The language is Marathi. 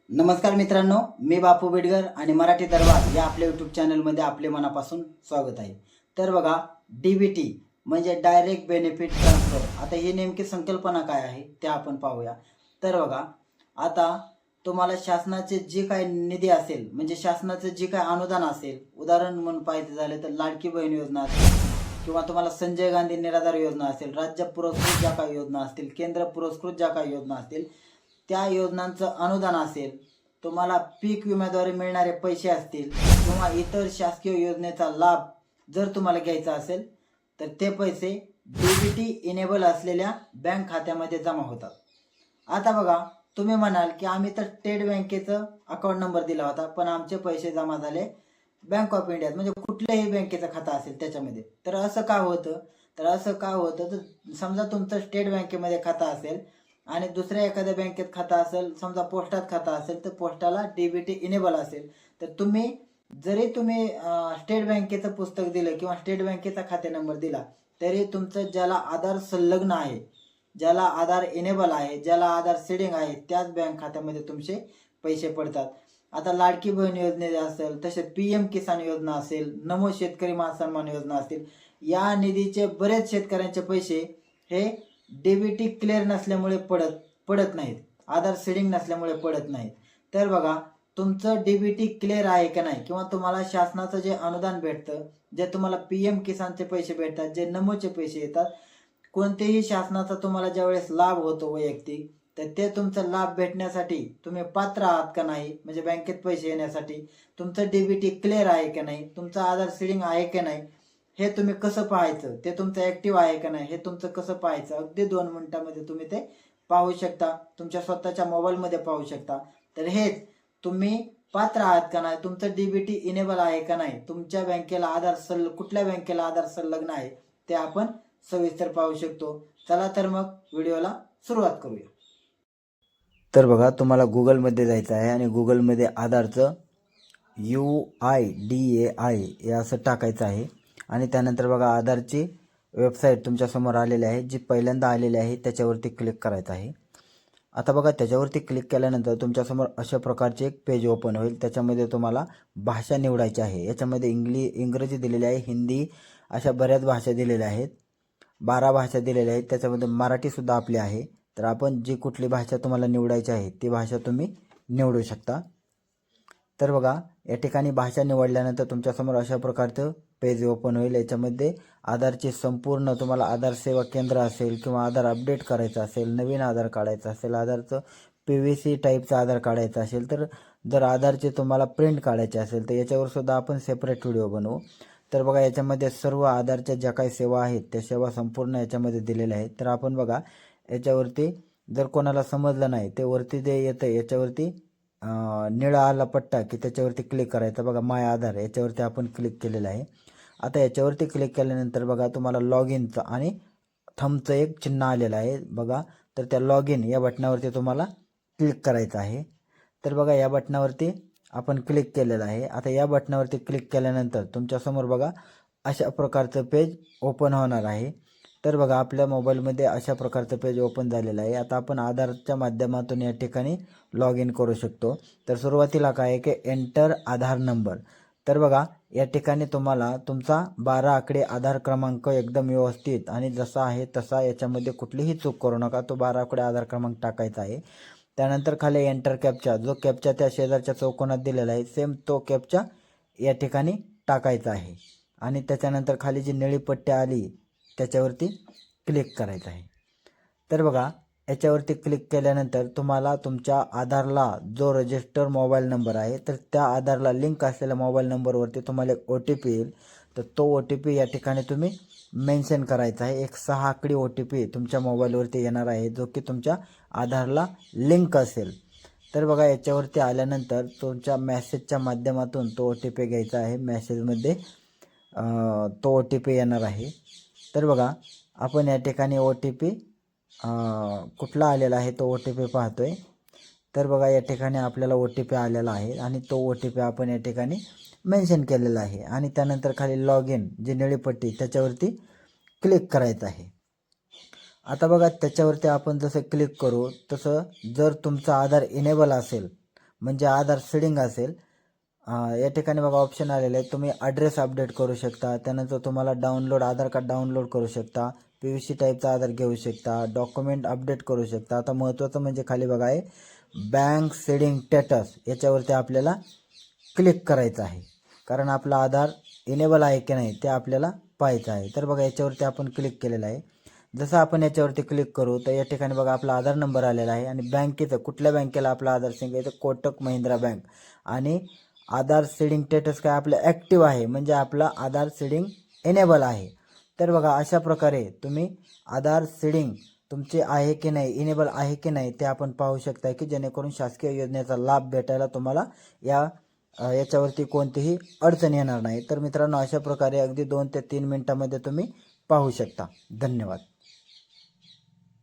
नमस्कार मित्रांनो, मी बापू बेडगर आणि मराठी दरबार या आपल्या यूट्यूब चॅनलमध्ये आपले मनापासून स्वागत आहे. तर बघा, DBT म्हणजे डायरेक्ट बेनिफिट ट्रान्सफर. आता ही नेमकी संकल्पना काय आहे ते आपण पाहूया. तर बघा, आता तुम्हाला शासनाचे जे काही निधी असेल, म्हणजे शासनाचं जे काही अनुदान असेल, उदाहरण म्हणून पाहायचं झालं तर लाडकी बहीण योजना असेल किंवा तुम्हाला संजय गांधी निराधार योजना असेल, राज्य पुरस्कृत ज्या काही योजना असतील, केंद्र पुरस्कृत ज्या काही योजना असतील, त्या योजनांचं अनुदान असेल, तुम्हाला पीक विम्याद्वारे मिळणारे पैसे असतील किंवा इतर शासकीय योजनेचा लाभ जर तुम्हाला घ्यायचा असेल तर ते पैसे DBT इनेबल असलेल्या बँक खात्यामध्ये जमा होतात. आता बघा, तुम्ही म्हणाल की आम्ही तर स्टेट बँकेचं अकाउंट नंबर दिला होता, पण आमचे पैसे जमा झाले बँक ऑफ इंडियात, म्हणजे कुठल्याही बँकेचं खातं असेल त्याच्यामध्ये. तर असं का होतं? तर समजा तुमचं स्टेट बँकेमध्ये खातं असेल आणि दुसऱ्या एखाद्या बँकेत खातं असेल, समजा पोस्टात खातं असेल, तर पोस्टाला DBT इनेबल असेल, तर जरी तुम्ही स्टेट बँकेचं पुस्तक दिलं किंवा स्टेट बँकेचा खाते नंबर दिला, तरी तुमचं ज्याला आधार संलग्न आहे, ज्याला आधार इनेबल आहे, ज्याला आधार सीडिंग आहे, त्याच बँक खात्यामध्ये तुमचे पैसे पडतात. आता लाडकी बहीण योजने असेल, तसे PM किसान योजना असेल, नमो शेतकरी सन्मान योजना असतील, या निधीचे बरेच शेतकऱ्यांचे पैसे हे DBT क्लिअर नसल्यामुळे पडत नाहीत, आधार सीडिंग नसल्यामुळे पडत नाहीत. तर बघा, तुमचं DBT क्लिअर आहे का नाही, किंवा तुम्हाला शासनाचं जे अनुदान भेटतं, जे तुम्हाला PM किसानचे पैसे भेटतात, जे नमोचे पैसे येतात, कोणतेही शासनाचा तुम्हाला ज्यावेळेस लाभ होतो वैयक्तिक, तर ते तुमचा लाभ भेटण्यासाठी तुम्ही पात्र आहात का नाही, म्हणजे बँकेत पैसे येण्यासाठी तुमचं DBT क्लिअर आहे का नाही, तुमचं आधार सीडिंग आहे का नाही, हे तुम्ही कसं पाहायचं, ते तुमचं ऍक्टिव्ह आहे का नाही हे तुमचं कसं पाहायचं, अगदी 2 मिनिटांमध्ये तुम्ही ते पाहू शकता, तुमच्या स्वतःच्या मोबाईलमध्ये पाहू शकता. तर हेच तुम्ही पात्र आहात का नाही, तुमचं DBT इनेबल आहे का नाही, तुमच्या बँकेला कुठल्या बँकेला आधार संलग्न आहे ते आपण सविस्तर पाहू शकतो. चला तर मग व्हिडिओला सुरुवात करूया. तर बघा, तुम्हाला गुगलमध्ये जायचं आहे आणि गुगलमध्ये आधारचं UIDAI हे असं टाकायचं आहे आणि त्यानंतर बघा, आधारची वेबसाईट तुमच्यासमोर आलेली आहे, जी पहिल्यांदा आलेली आहे त्याच्यावरती क्लिक करायचं आहे. आता बघा, त्याच्यावरती क्लिक केल्यानंतर तुमच्यासमोर अशा प्रकारचे एक पेज ओपन होईल. त्याच्यामध्ये तुम्हाला भाषा निवडायची आहे. याच्यामध्ये इंग्रजी दिलेली आहे, हिंदी, अशा बऱ्याच भाषा दिलेल्या आहेत. 12 भाषा दिलेल्या आहेत, त्याच्यामध्ये मराठीसुद्धा आपली आहे. तर आपण जी कुठली भाषा तुम्हाला निवडायची आहे ती भाषा तुम्ही निवडू शकता. तर बघा, या ठिकाणी भाषा निवडल्यानंतर तुमच्यासमोर अशा प्रकारचं पेज ओपन होईल. याच्यामध्ये आधारची संपूर्ण, तुम्हाला आधार सेवा केंद्र असेल किंवा आधार अपडेट करायचं असेल, नवीन आधार काढायचं असेल, आधारचं PVC टाईपचं आधार काढायचं असेल, तर जर आधारचे तुम्हाला प्रिंट काढायचे असेल तर याच्यावर सुद्धा आपण सेपरेट व्हिडिओ बनवू. तर बघा, याच्यामध्ये सर्व आधारच्या ज्या काही सेवा आहेत त्या सेवा संपूर्ण याच्यामध्ये दिलेल्या आहेत. तर आपण बघा, याच्यावरती जर कोणाला समजलं नाही, ते वरती जे येतं याच्यावरती निळा आला पट्टा की त्याच्यावरती क्लिक करायचं. बघा, माय आधार याच्यावरती आपण क्लिक केलेलं आहे. आता याच्यावरती क्लिक केल्यानंतर बघा, तुम्हाला लॉग इनचं आणि थंबचं एक चिन्ह आलेलं आहे बघा. तर त्या लॉग इन या बटनावरती तुम्हाला क्लिक करायचं आहे. तर बघा, या बटनावरती आपण क्लिक केलेलं आहे. आता या बटनावरती क्लिक केल्यानंतर तुमच्यासमोर बघा अशा प्रकारचं पेज ओपन होणार आहे. तर बघा, आपल्या मोबाईलमध्ये अशा प्रकारचं पेज ओपन झालेलं आहे. आता आपण आधारच्या माध्यमातून या ठिकाणी लॉग इन करू शकतो. तर सुरुवातीला काय आहे की एंटर आधार नंबर. तर बघा, या ठिकाणी तुम्हाला तुमचा 12 आकडे आधार क्रमांक एकदम व्यवस्थित आणि जसा आहे तसा, याच्यामध्ये कुठलीही चूक करू नका, तो 12 आकडे आधार क्रमांक टाकायचा आहे. त्यानंतर खाली एंटर कॅप्चा, जो कॅप्चा त्या शेजारच्या चौकोनात दिलेला आहे, सेम तो कॅप्चा या ठिकाणी टाकायचा आहे. आणि त्याच्यानंतर खाली जी निळी पट्टी आली त्याच्यावरती क्लिक करायचं आहे. तर बघा, याच्यावरती क्लिक केल्यानंतर तुम्हाला तुमच्या आधारला जो रजिस्टर मोबाईल नंबर आहे, तर त्या आधारला लिंक असलेल्या मोबाईल नंबरवरती तुम्हाला एक OTP येईल. तर तो OTP या ठिकाणी तुम्ही मेन्शन करायचा आहे. एक 6 आकडी OTP तुमच्या मोबाईलवरती येणार आहे, जो की तुमच्या आधारला लिंक असेल. तर बघा, याच्यावरती आल्यानंतर तुमच्या मेसेजच्या माध्यमातून तो OTP घ्यायचा आहे. मेसेजमध्ये तो OTP येणार आहे. तर बघा, आपण या ठिकाणी OTP कुठला आलेला आहे तो OTP पाहतोय. तर बघा, या ठिकाणी आपल्याला OTP आलेला आहे आणि तो OTP आपण या ठिकाणी मेन्शन केलेला आहे. आणि त्यानंतर खाली लॉग इन जी निळी पट्टी त्याच्यावरती क्लिक करायचं आहे. आता बघा, त्याच्यावरती आपण जसं क्लिक करू तसं जर तुमचा आधार इनेबल असेल, म्हणजे आधार सीडिंग असेल, या ठिकाणी बघा ऑप्शन आलेले आहे. तुम्ही ॲड्रेस अपडेट करू शकता, त्यानंतर तुम्हाला आधार कार्ड डाउनलोड करू शकता, PVC टाईपचा आधार घेऊ शकता, डॉक्युमेंट अपडेट करू शकता. आता महत्त्वाचं म्हणजे खाली बघा आहे बँक सीडिंग स्टेटस, याच्यावरती आपल्याला क्लिक करायचं आहे, कारण आपला आधार इनेबल आहे की नाही ते आपल्याला पाहायचं आहे. तर बघा याच्यावरती आपण क्लिक केलेलं आहे. जसं आपण याच्यावरती क्लिक करू तर या ठिकाणी बघा आपला आधार नंबर आलेला आहे आणि बँकेचं कुठल्या बँकेला आपला आधार सिंक आहे तर कोटक महिंद्रा बँक. आणि आधार सीडिंग स्टेटस काय आपलं ॲक्टिव्ह आहे, म्हणजे आपला आधार सीडिंग एनेबल आहे. तर बघा अशा प्रकारे तुम्ही आधार सीडिंग तुमचे आहे की नाही, इनेबल आहे की नाही ते आपण पाहू शकता, की जेणेकरून शासकीय योजनेचा लाभ भेटायला तुम्हाला याच्यावरती कोणतीही अडचण येणार नाही. तर मित्रांनो, अशा प्रकारे अगदी 2 ते 3 मिनिटामध्ये तुम्ही पाहू शकता. धन्यवाद.